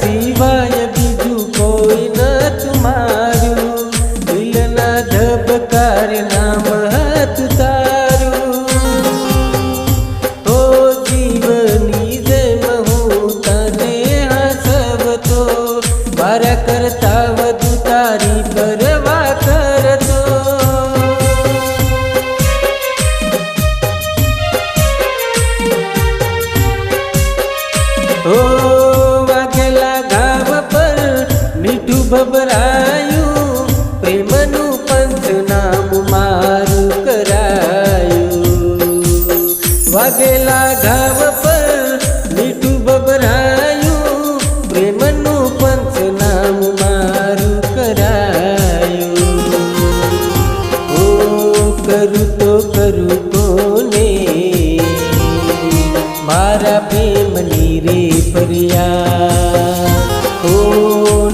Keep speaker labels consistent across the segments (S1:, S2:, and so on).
S1: સિવાય બીજું કોઈ ન તુમારું, દિલના ધબકાર નામ હાથ તારું. ઓ જીવની જેમ હું તને હસવતો, મારા કરતા વધુ તારી પરવા કરતો. ઓ ભભરાયું પ્રેમનું પંચનામું મારું કરાયું. વાગેલા ઘાવ પર મીઠું ભભરાયું, પ્રેમનું પંચનામું મારું કરાયું. ઓ કરું તો કરું કોને મારા પ્રેમની રે ફરિયાદ. ઓ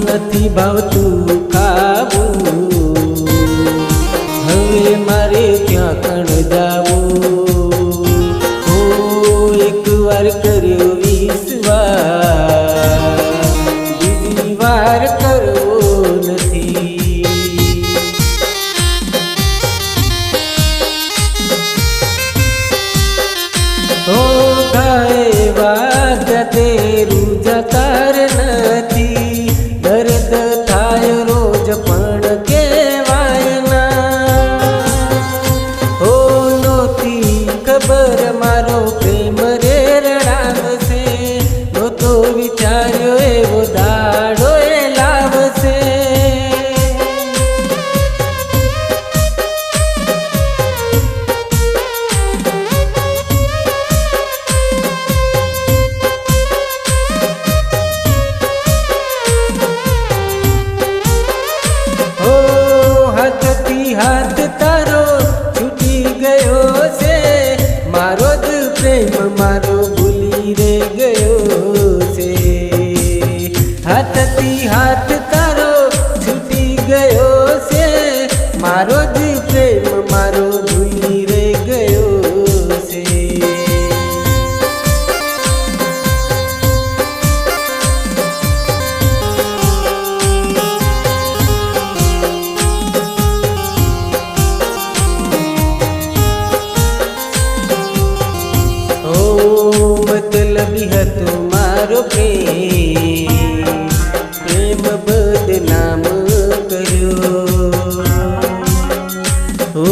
S1: નથી ભાવતું ખાવું, હવે મારે ક્યાં કણ જાવું. ઓ એકવાર કર્યો વિશ્વાસ, બીજી વાર કરવો નથી. ઓ ગાય વાગ્યા તેરું જતાર નથી, દર્દ થાય રોજ પણ કહેવાય ના. હો નહોતી ખબર મારો પ્રેમ રે રડાવશે, નહોતો વિચાર્યો એવો દાડો એ લાવશે. હાથ તારો છૂટી ગયો છે, મારો જ પ્રેમ મારો ભૂલી રે ગયો છે. હાથથી હાથ તારો છૂટી ગયો છે, મારો જ પ્રેમ મારો ભૂલી રે ગયો છે. મતલબી હતો મારો પ્રેમ, પ્રેમ બદનામ કર્યો. ઓ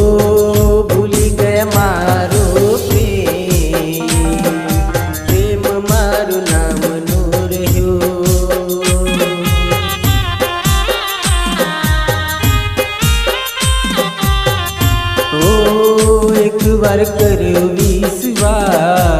S1: ભૂલી ગયા મારો પ્રેમ, પ્રેમ મારું નામ નો રહ્યો. ઓ એકવાર કર્યો વિશ્વાસ,